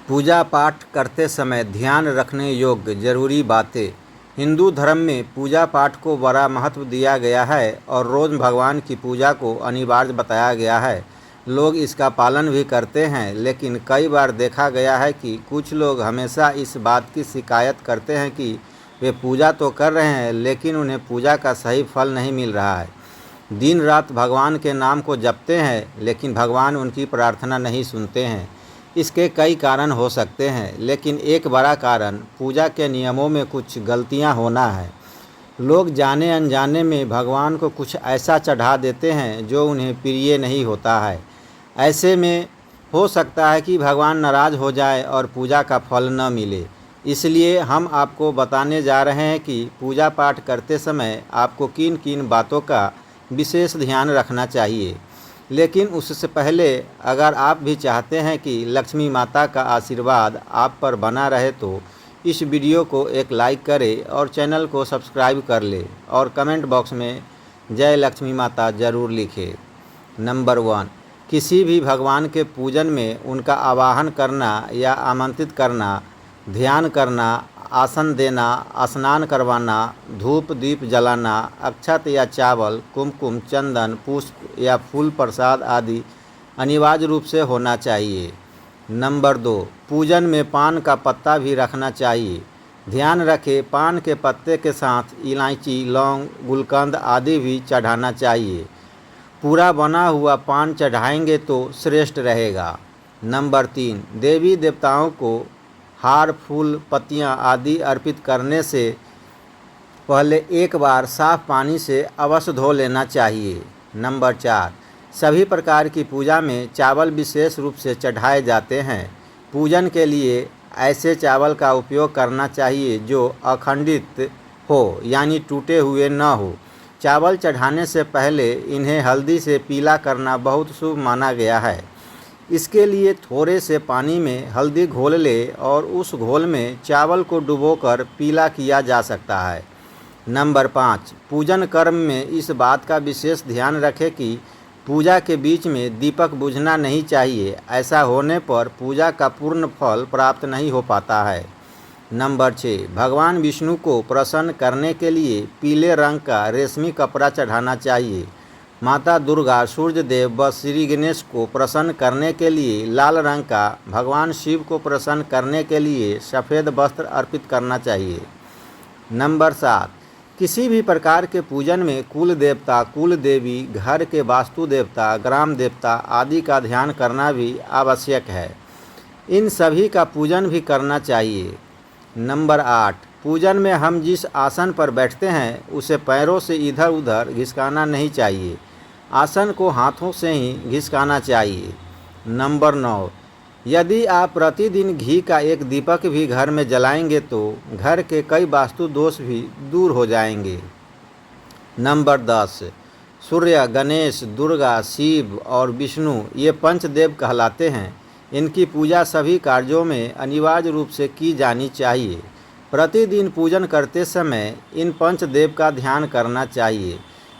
पूजा पाठ करते समय ध्यान रखने योग्य जरूरी बातें। हिंदू धर्म में पूजा पाठ को बड़ा महत्व दिया गया है और रोज़ भगवान की पूजा को अनिवार्य बताया गया है। लोग इसका पालन भी करते हैं, लेकिन कई बार देखा गया है कि कुछ लोग हमेशा इस बात की शिकायत करते हैं कि वे पूजा तो कर रहे हैं, लेकिन उन्हें पूजा का सही फल नहीं मिल रहा है। दिन रात भगवान के नाम को जपते हैं, लेकिन भगवान उनकी प्रार्थना नहीं सुनते हैं। इसके कई कारण हो सकते हैं, लेकिन एक बड़ा कारण पूजा के नियमों में कुछ गलतियां होना है। लोग जाने अनजाने में भगवान को कुछ ऐसा चढ़ा देते हैं जो उन्हें प्रिय नहीं होता है। ऐसे में हो सकता है कि भगवान नाराज़ हो जाए और पूजा का फल न मिले। इसलिए हम आपको बताने जा रहे हैं कि पूजा पाठ करते समय आपको किन किन बातों का विशेष ध्यान रखना चाहिए। लेकिन उससे पहले अगर आप भी चाहते हैं कि लक्ष्मी माता का आशीर्वाद आप पर बना रहे, तो इस वीडियो को एक लाइक करें और चैनल को सब्सक्राइब कर ले और कमेंट बॉक्स में जय लक्ष्मी माता ज़रूर लिखें। नंबर 1, किसी भी भगवान के पूजन में उनका आवाहन करना या आमंत्रित करना, ध्यान करना, आसन देना, स्नान करवाना, धूप दीप जलाना, अक्षत या चावल, कुमकुम, चंदन, पुष्प या फूल प्रसाद आदि अनिवार्य रूप से होना चाहिए। नंबर 2, पूजन में पान का पत्ता भी रखना चाहिए। ध्यान रखें, पान के पत्ते के साथ इलायची, लौंग, गुलकंद आदि भी चढ़ाना चाहिए। पूरा बना हुआ पान चढ़ाएंगे तो श्रेष्ठ रहेगा। नंबर 3, देवी देवताओं को हार, फूल, पत्तियां आदि अर्पित करने से पहले एक बार साफ पानी से अवश्य धो लेना चाहिए। नंबर 4, सभी प्रकार की पूजा में चावल विशेष रूप से चढ़ाए जाते हैं। पूजन के लिए ऐसे चावल का उपयोग करना चाहिए जो अखंडित हो, यानी टूटे हुए न हो। चावल चढ़ाने से पहले इन्हें हल्दी से पीला करना बहुत शुभ माना गया है। इसके लिए थोड़े से पानी में हल्दी घोल ले और उस घोल में चावल को डुबोकर पीला किया जा सकता है। नंबर 5, पूजन कर्म में इस बात का विशेष ध्यान रखें कि पूजा के बीच में दीपक बुझना नहीं चाहिए। ऐसा होने पर पूजा का पूर्ण फल प्राप्त नहीं हो पाता है। नंबर 6, भगवान विष्णु को प्रसन्न करने के लिए पीले रंग का रेशमी कपड़ा चढ़ाना चाहिए। माता दुर्गा, सूर्य देव व श्री गणेश को प्रसन्न करने के लिए लाल रंग का, भगवान शिव को प्रसन्न करने के लिए सफ़ेद वस्त्र अर्पित करना चाहिए। नंबर 7, किसी भी प्रकार के पूजन में कुल देवता, कुल देवी, घर के वास्तु देवता, ग्राम देवता आदि का ध्यान करना भी आवश्यक है। इन सभी का पूजन भी करना चाहिए। नंबर 8, पूजन में हम जिस आसन पर बैठते हैं उसे पैरों से इधर उधर घिसकाना नहीं चाहिए। आसन को हाथों से ही घिसकाना चाहिए। नंबर 9, यदि आप प्रतिदिन घी का एक दीपक भी घर में जलाएंगे तो घर के कई वास्तु दोष भी दूर हो जाएंगे। नंबर 10, सूर्य, गणेश, दुर्गा, शिव और विष्णु ये पंचदेव कहलाते हैं। इनकी पूजा सभी कार्यों में अनिवार्य रूप से की जानी चाहिए। प्रतिदिन पूजन करते समय इन पंचदेव का ध्यान करना चाहिए।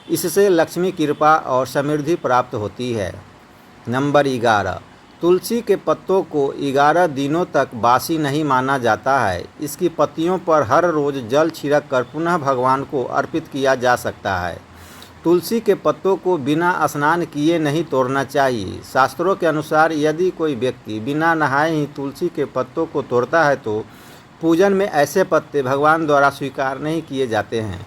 इससे लक्ष्मी कृपा और समृद्धि प्राप्त होती है। नंबर 11, तुलसी के पत्तों को 11 दिनों तक बासी नहीं माना जाता है। इसकी पत्तियों पर हर रोज़ जल छिड़क कर पुनः भगवान को अर्पित किया जा सकता है। तुलसी के पत्तों को बिना स्नान किए नहीं तोड़ना चाहिए। शास्त्रों के अनुसार यदि कोई व्यक्ति बिना नहाए ही तुलसी के पत्तों को तोड़ता है तो पूजन में ऐसे पत्ते भगवान द्वारा स्वीकार नहीं किए जाते हैं।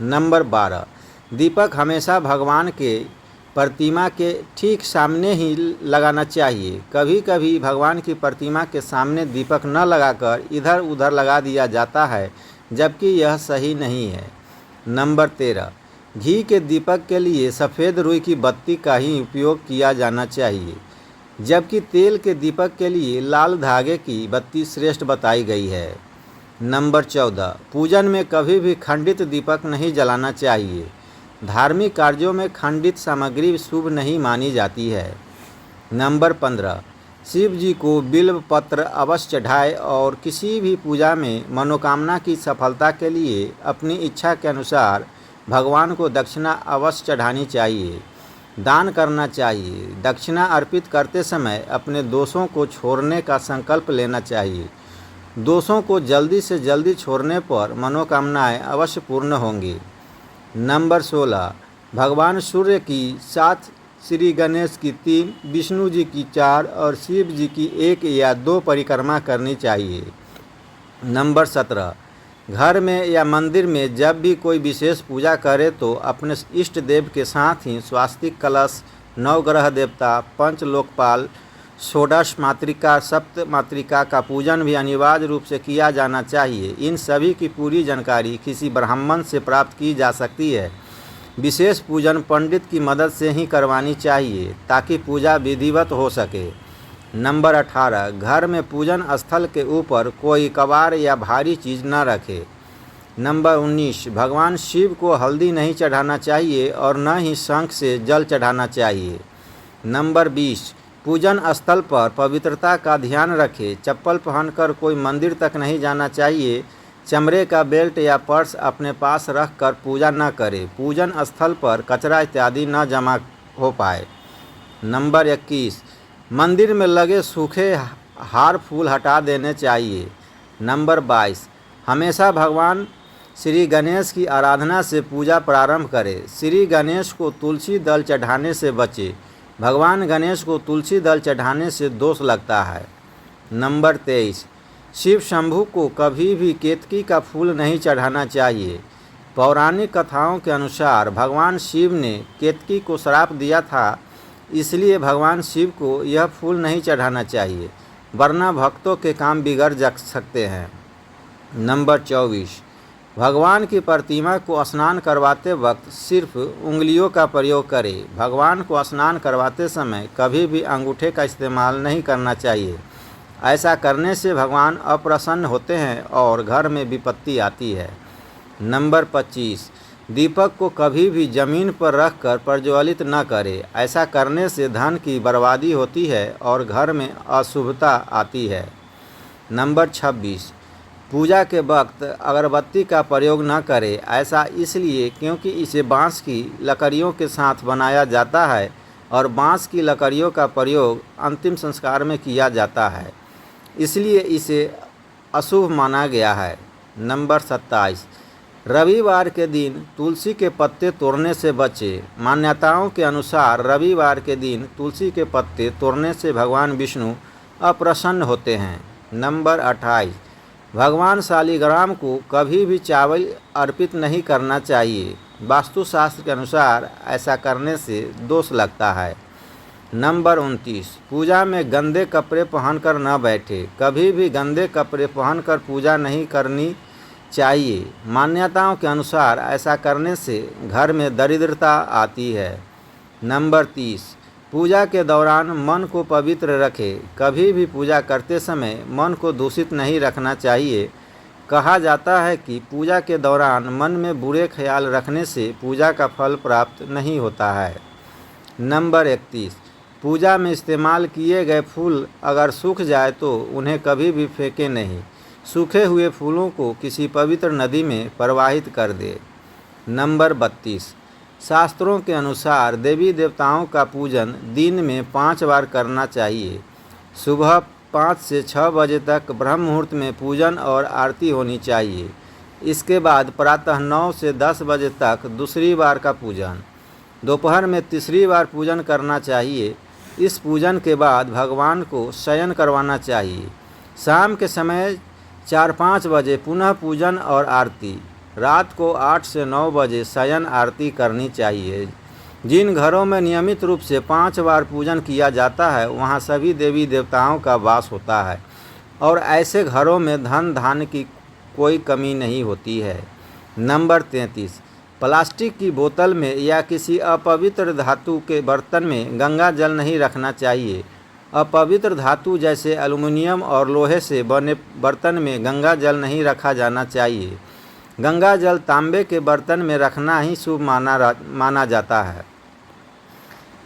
नंबर 12, दीपक हमेशा भगवान के प्रतिमा के ठीक सामने ही लगाना चाहिए। कभी कभी भगवान की प्रतिमा के सामने दीपक न लगाकर इधर उधर लगा दिया जाता है, जबकि यह सही नहीं है। नंबर 13, घी के दीपक के लिए सफ़ेद रुई की बत्ती का ही उपयोग किया जाना चाहिए, जबकि तेल के दीपक के लिए लाल धागे की बत्ती श्रेष्ठ बताई गई है। नंबर 14, पूजन में कभी भी खंडित दीपक नहीं जलाना चाहिए। धार्मिक कार्यों में खंडित सामग्री शुभ नहीं मानी जाती है। नंबर 15, शिव जी को बिल्व पत्र अवश्य चढ़ाए और किसी भी पूजा में मनोकामना की सफलता के लिए अपनी इच्छा के अनुसार भगवान को दक्षिणा अवश्य चढ़ानी चाहिए। दान करना चाहिए। दक्षिणा अर्पित करते समय अपने दोषों को छोड़ने का संकल्प लेना चाहिए। दोषों को जल्दी से जल्दी छोड़ने पर मनोकामनाएं अवश्य पूर्ण होंगी। नंबर 16, भगवान सूर्य की 7, श्री गणेश की 3, विष्णु जी की 4 और शिव जी की 1 या 2 परिक्रमा करनी चाहिए। नंबर 17, घर में या मंदिर में जब भी कोई विशेष पूजा करे तो अपने इष्ट देव के साथ ही स्वास्तिक कलश, नवग्रह देवता, पंच लोकपाल, षोडश मातृका, सप्त मातृका का पूजन भी अनिवार्य रूप से किया जाना चाहिए। इन सभी की पूरी जानकारी किसी ब्राह्मण से प्राप्त की जा सकती है। विशेष पूजन पंडित की मदद से ही करवानी चाहिए ताकि पूजा विधिवत हो सके। नंबर 18, घर में पूजन स्थल के ऊपर कोई कबाड़ या भारी चीज़ न रखे। नंबर 19, भगवान शिव को हल्दी नहीं चढ़ाना चाहिए और न ही शंख से जल चढ़ाना चाहिए। नंबर 20, पूजन स्थल पर पवित्रता का ध्यान रखें। चप्पल पहनकर कोई मंदिर तक नहीं जाना चाहिए। चमड़े का बेल्ट या पर्स अपने पास रख कर पूजा न करें। पूजन स्थल पर कचरा इत्यादि न जमा हो पाए। नंबर 21, मंदिर में लगे सूखे हार फूल हटा देने चाहिए। नंबर 22, हमेशा भगवान श्री गणेश की आराधना से पूजा प्रारंभ करें। श्री गणेश को तुलसी दल चढ़ाने से बचें। भगवान गणेश को तुलसी दल चढ़ाने से दोष लगता है। नंबर 23, शिव शंभू को कभी भी केतकी का फूल नहीं चढ़ाना चाहिए। पौराणिक कथाओं के अनुसार भगवान शिव ने केतकी को श्राप दिया था, इसलिए भगवान शिव को यह फूल नहीं चढ़ाना चाहिए, वरना भक्तों के काम बिगड़ जा सकते हैं। नंबर 24, भगवान की प्रतिमा को स्नान करवाते वक्त सिर्फ उंगलियों का प्रयोग करें। भगवान को स्नान करवाते समय कभी भी अंगूठे का इस्तेमाल नहीं करना चाहिए। ऐसा करने से भगवान अप्रसन्न होते हैं और घर में विपत्ति आती है। नंबर 25, दीपक को कभी भी ज़मीन पर रखकर प्रज्वलित न करें। ऐसा करने से धन की बर्बादी होती है और घर में अशुभता आती है। नंबर 26, पूजा के वक्त अगरबत्ती का प्रयोग न करें। ऐसा इसलिए क्योंकि इसे बांस की लकड़ियों के साथ बनाया जाता है और बांस की लकड़ियों का प्रयोग अंतिम संस्कार में किया जाता है, इसलिए इसे अशुभ माना गया है। नंबर 27, रविवार के दिन तुलसी के पत्ते तोड़ने से बचें। मान्यताओं के अनुसार रविवार के दिन तुलसी के पत्ते तोड़ने से भगवान विष्णु अप्रसन्न होते हैं। नंबर 28, भगवान शालिग्राम को कभी भी चावल अर्पित नहीं करना चाहिए। वास्तुशास्त्र के अनुसार ऐसा करने से दोष लगता है। नंबर 29, पूजा में गंदे कपड़े पहनकर न बैठे। कभी भी गंदे कपड़े पहनकर पूजा नहीं करनी चाहिए। मान्यताओं के अनुसार ऐसा करने से घर में दरिद्रता आती है। नंबर 30, पूजा के दौरान मन को पवित्र रखें। कभी भी पूजा करते समय मन को दूषित नहीं रखना चाहिए। कहा जाता है कि पूजा के दौरान मन में बुरे ख्याल रखने से पूजा का फल प्राप्त नहीं होता है। नंबर 31, पूजा में इस्तेमाल किए गए फूल अगर सूख जाए तो उन्हें कभी भी फेंकें नहीं। सूखे हुए फूलों को किसी पवित्र नदी में प्रवाहित कर दे। नंबर 32, शास्त्रों के अनुसार देवी देवताओं का पूजन दिन में 5 बार करना चाहिए। सुबह 5 से 6 बजे तक ब्रह्म मुहूर्त में पूजन और आरती होनी चाहिए। इसके बाद प्रातः 9 से 10 बजे तक दूसरी बार का पूजन, दोपहर में तीसरी बार पूजन करना चाहिए। इस पूजन के बाद भगवान को शयन करवाना चाहिए। शाम के समय 4-5 बजे पुनः पूजन और आरती। रात को 8 से 9 बजे शयन आरती करनी चाहिए। जिन घरों में नियमित रूप से 5 बार पूजन किया जाता है वहाँ सभी देवी देवताओं का वास होता है और ऐसे घरों में धन धान्य की कोई कमी नहीं होती है। नंबर 33, प्लास्टिक की बोतल में या किसी अपवित्र धातु के बर्तन में गंगा जल नहीं रखना चाहिए। अपवित्र धातु जैसे एल्युमिनियम और लोहे से बने बर्तन में गंगा जल नहीं रखा जाना चाहिए। गंगा जल तांबे के बर्तन में रखना ही शुभ माना जाता है।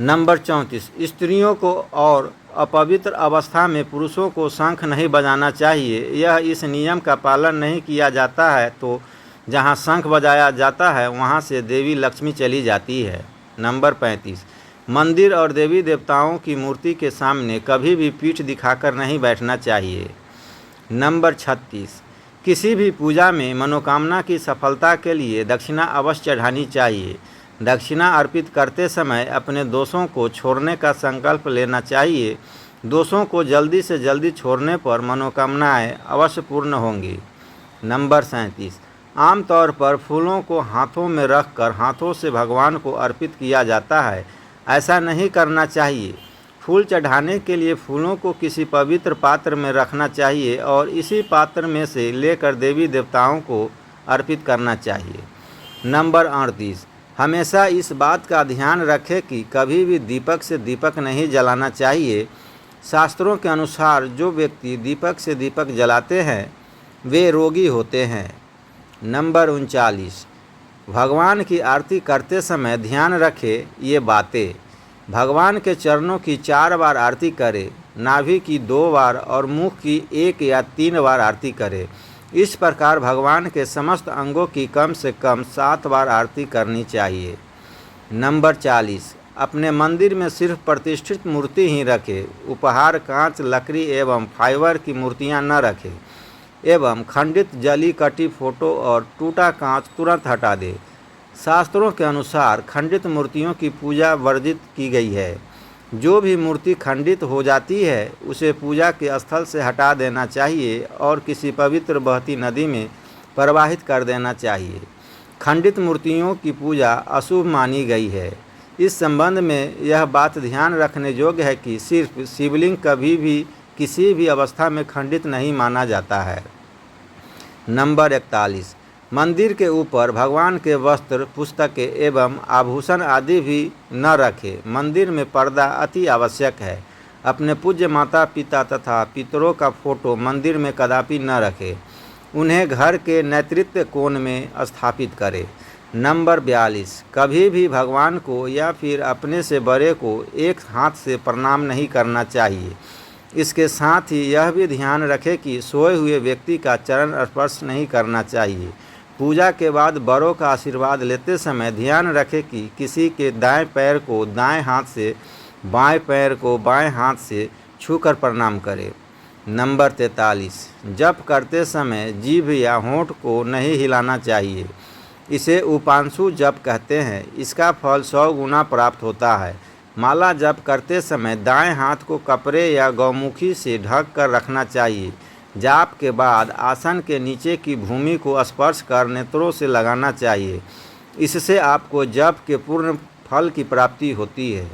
नंबर 34, स्त्रियों को और अपवित्र अवस्था में पुरुषों को शंख नहीं बजाना चाहिए। यह इस नियम का पालन नहीं किया जाता है तो जहाँ शंख बजाया जाता है वहाँ से देवी लक्ष्मी चली जाती है। नंबर 35, मंदिर और देवी देवताओं की मूर्ति के सामने कभी भी पीठ दिखाकर नहीं बैठना चाहिए। नंबर 36, किसी भी पूजा में मनोकामना की सफलता के लिए दक्षिणा अवश्य चढ़ानी चाहिए। दक्षिणा अर्पित करते समय अपने दोषों को छोड़ने का संकल्प लेना चाहिए। दोषों को जल्दी से जल्दी छोड़ने पर मनोकामनाएं अवश्य पूर्ण होंगी। नंबर 37, आमतौर पर फूलों को हाथों में रखकर हाथों से भगवान को अर्पित किया जाता है। ऐसा नहीं करना चाहिए। फूल चढ़ाने के लिए फूलों को किसी पवित्र पात्र में रखना चाहिए और इसी पात्र में से लेकर देवी देवताओं को अर्पित करना चाहिए। नंबर 38, हमेशा इस बात का ध्यान रखें कि कभी भी दीपक से दीपक नहीं जलाना चाहिए। शास्त्रों के अनुसार जो व्यक्ति दीपक से दीपक जलाते हैं वे रोगी होते हैं। नंबर 39, भगवान की आरती करते समय ध्यान रखें ये बातें। भगवान के चरणों की 4 बार आरती करें, नाभि की 2 बार और मुख की 1 या 3 बार आरती करें। इस प्रकार भगवान के समस्त अंगों की कम से कम 7 बार आरती करनी चाहिए। नंबर 40, अपने मंदिर में सिर्फ प्रतिष्ठित मूर्ति ही रखें। उपहार, कांच, लकड़ी एवं फाइबर की मूर्तियां न रखें एवं खंडित, जली कटी फोटो और टूटा कांच तुरंत हटा दें। शास्त्रों के अनुसार खंडित मूर्तियों की पूजा वर्जित की गई है। जो भी मूर्ति खंडित हो जाती है उसे पूजा के स्थल से हटा देना चाहिए और किसी पवित्र बहती नदी में प्रवाहित कर देना चाहिए। खंडित मूर्तियों की पूजा अशुभ मानी गई है। इस संबंध में यह बात ध्यान रखने योग्य है कि सिर्फ शिवलिंग कभी भी किसी भी अवस्था में खंडित नहीं माना जाता है। नंबर 41, मंदिर के ऊपर भगवान के वस्त्र, पुस्तकें एवं आभूषण आदि भी न रखें। मंदिर में पर्दा अति आवश्यक है। अपने पूज्य माता पिता तथा पितरों का फोटो मंदिर में कदापि न रखें। उन्हें घर के नेतृत्व कोण में स्थापित करें। नंबर 42, कभी भी भगवान को या फिर अपने से बड़े को एक हाथ से प्रणाम नहीं करना चाहिए। इसके साथ ही यह भी ध्यान रखें कि सोए हुए व्यक्ति का चरण स्पर्श नहीं करना चाहिए। पूजा के बाद बड़ों का आशीर्वाद लेते समय ध्यान रखें कि किसी के दाएं पैर को दाएं हाथ से, बाएं पैर को बाएं हाथ से छूकर प्रणाम करें। नंबर 43, जप करते समय जीभ या होंठ को नहीं हिलाना चाहिए। इसे उपांशु जप कहते हैं। इसका फल 100 गुना प्राप्त होता है। माला जप करते समय दाएं हाथ को कपड़े या गौमुखी से ढक कर रखना चाहिए। जाप के बाद आसन के नीचे की भूमि को स्पर्श कर नेत्रों से लगाना चाहिए। इससे आपको जप के पूर्ण फल की प्राप्ति होती है।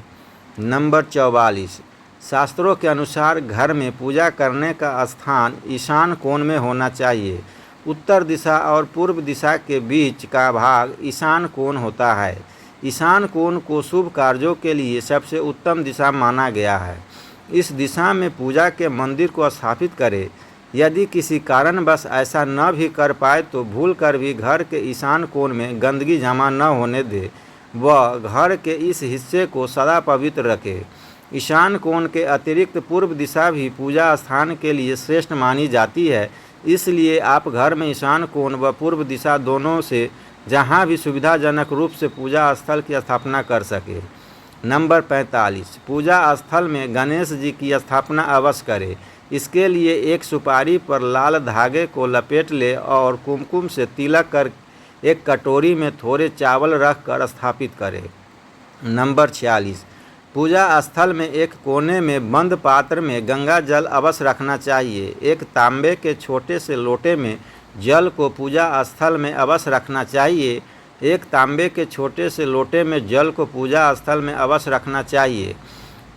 नंबर 44, शास्त्रों के अनुसार घर में पूजा करने का स्थान ईशान कोण में होना चाहिए। उत्तर दिशा और पूर्व दिशा के बीच का भाग ईशान कोण होता है। ईशान कोण को शुभ कार्यों के लिए सबसे उत्तम दिशा माना गया है। इस दिशा में पूजा के मंदिर को स्थापित करें। यदि किसी कारणवश ऐसा न भी कर पाए तो भूल कर भी घर के ईशान कोण में गंदगी जमा न होने दे व घर के इस हिस्से को सदा पवित्र रखें। ईशान कोण के अतिरिक्त पूर्व दिशा भी पूजा स्थान के लिए श्रेष्ठ मानी जाती है। इसलिए आप घर में ईशान कोण व पूर्व दिशा दोनों से जहाँ भी सुविधाजनक रूप से पूजा स्थल की स्थापना कर सके। नंबर 45, पूजा स्थल में गणेश जी की स्थापना अवश्य करें। इसके लिए एक सुपारी पर लाल धागे को लपेट ले और कुमकुम से तिलक कर एक कटोरी में थोड़े चावल रख कर स्थापित करें। नंबर 46, पूजा स्थल में एक कोने में बंद पात्र में गंगा जल अवश्य रखना चाहिए। एक तांबे के छोटे से लोटे में जल को पूजा स्थल में अवश्य रखना चाहिए। एक तांबे के छोटे से लोटे में जल को पूजा स्थल में अवश्य रखना चाहिए।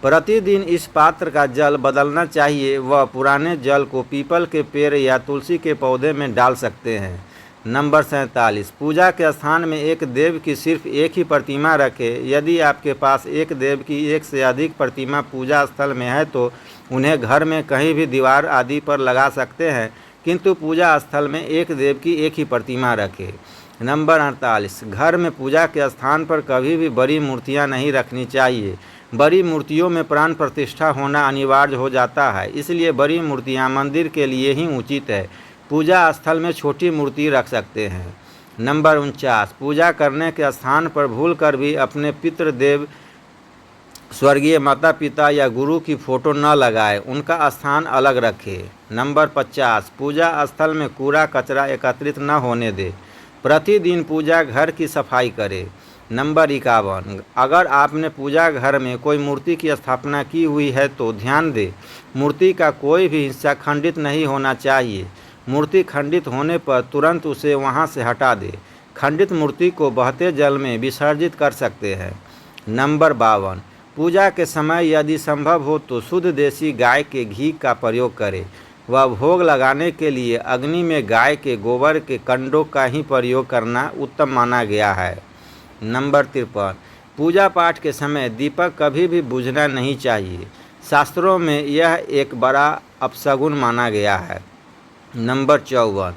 प्रतिदिन इस पात्र का जल बदलना चाहिए। वह पुराने जल को पीपल के पेड़ या तुलसी के पौधे में डाल सकते हैं। नंबर 47, पूजा के स्थान में एक देव की सिर्फ एक ही प्रतिमा रखें। यदि आपके पास एक देव की एक से अधिक प्रतिमा पूजा स्थल में है तो उन्हें घर में कहीं भी दीवार आदि पर लगा सकते हैं, किंतु पूजा स्थल में एक देव की एक ही प्रतिमा रखें। नंबर 48, घर में पूजा के स्थान पर कभी भी बड़ी मूर्तियां नहीं रखनी चाहिए। बड़ी मूर्तियों में प्राण प्रतिष्ठा होना अनिवार्य हो जाता है, इसलिए बड़ी मूर्तियां मंदिर के लिए ही उचित है। पूजा स्थल में छोटी मूर्ति रख सकते हैं। नंबर 49, पूजा करने के स्थान पर भूलकर भी अपने पितृदेव स्वर्गीय माता पिता या गुरु की फ़ोटो न लगाएं, उनका स्थान अलग रखें। नंबर 50, पूजा स्थल में कूड़ा कचरा एकत्रित न होने दें। प्रतिदिन पूजा घर की सफाई करें। नंबर 51, अगर आपने पूजा घर में कोई मूर्ति की स्थापना की हुई है तो ध्यान दें, मूर्ति का कोई भी हिस्सा खंडित नहीं होना चाहिए। मूर्ति खंडित होने पर तुरंत उसे वहां से हटा दें। खंडित मूर्ति को बहते जल में विसर्जित कर सकते हैं। नंबर 52, पूजा के समय यदि संभव हो तो शुद्ध देसी गाय के घी का प्रयोग करें। वह भोग लगाने के लिए अग्नि में गाय के गोबर के कंडों का ही प्रयोग करना उत्तम माना गया है। नंबर 53, पूजा पाठ के समय दीपक कभी भी बुझना नहीं चाहिए। शास्त्रों में यह एक बड़ा अपशगुन माना गया है। नंबर 54,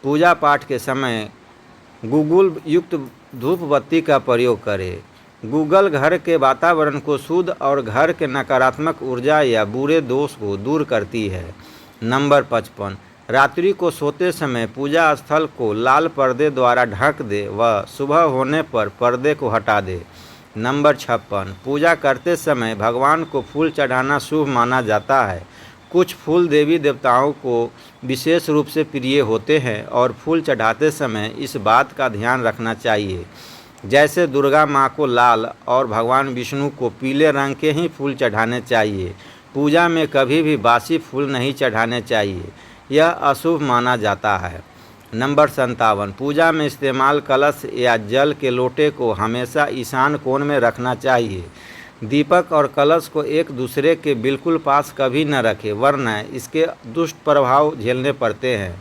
पूजा पाठ के समय गुग्गुल युक्त धूप बत्ती का प्रयोग करें। गूगल घर के वातावरण को शुद्ध और घर के नकारात्मक ऊर्जा या बुरे दोष को दूर करती है। नंबर 55, रात्रि को सोते समय पूजा स्थल को लाल पर्दे द्वारा ढक दे व सुबह होने पर पर्दे को हटा दे। नंबर 56, पूजा करते समय भगवान को फूल चढ़ाना शुभ माना जाता है। कुछ फूल देवी देवताओं को विशेष रूप से प्रिय होते हैं और फूल चढ़ाते समय इस बात का ध्यान रखना चाहिए, जैसे दुर्गा माँ को लाल और भगवान विष्णु को पीले रंग के ही फूल चढ़ाने चाहिए। पूजा में कभी भी बासी फूल नहीं चढ़ाने चाहिए, यह अशुभ माना जाता है। नंबर 57, पूजा में इस्तेमाल कलश या जल के लोटे को हमेशा ईशान कोण में रखना चाहिए। दीपक और कलश को एक दूसरे के बिल्कुल पास कभी न रखें, वरना इसके दुष्ट प्रभाव झेलने पड़ते हैं।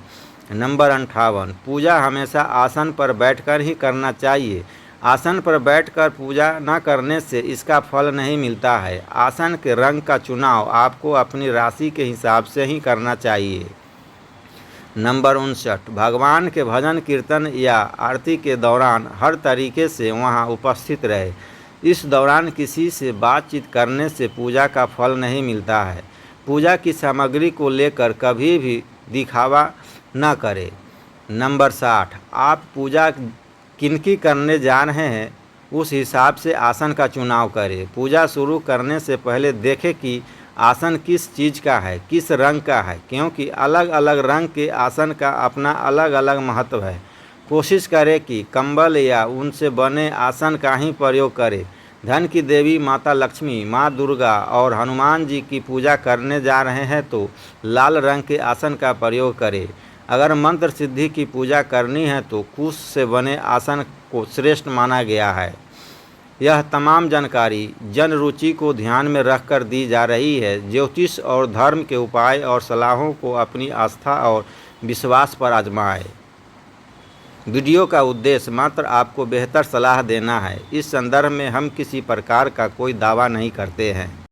नंबर 58, पूजा हमेशा आसन पर बैठकर ही करना चाहिए। आसन पर बैठकर पूजा न करने से इसका फल नहीं मिलता है। आसन के रंग का चुनाव आपको अपनी राशि के हिसाब से ही करना चाहिए। नंबर 59, भगवान के भजन कीर्तन या आरती के दौरान हर तरीके से वहां उपस्थित रहे। इस दौरान किसी से बातचीत करने से पूजा का फल नहीं मिलता है। पूजा की सामग्री को लेकर कभी भी दिखावा न करें। नंबर 60, आप पूजा किनकी करने जा रहे हैं उस हिसाब से आसन का चुनाव करें। पूजा शुरू करने से पहले देखें कि आसन किस चीज़ का है, किस रंग का है, क्योंकि अलग अलग रंग के आसन का अपना अलग अलग महत्व है। कोशिश करें कि कंबल या ऊन से बने आसन का ही प्रयोग करें। धन की देवी माता लक्ष्मी, माँ दुर्गा और हनुमान जी की पूजा करने जा रहे हैं तो लाल रंग के आसन का प्रयोग करें। अगर मंत्र सिद्धि की पूजा करनी है तो कुश से बने आसन को श्रेष्ठ माना गया है। यह तमाम जानकारी जन रुचि को ध्यान में रखकर दी जा रही है। ज्योतिष और धर्म के उपाय और सलाहों को अपनी आस्था और विश्वास पर आजमाएं। वीडियो का उद्देश्य मात्र आपको बेहतर सलाह देना है। इस संदर्भ में हम किसी प्रकार का कोई दावा नहीं करते हैं।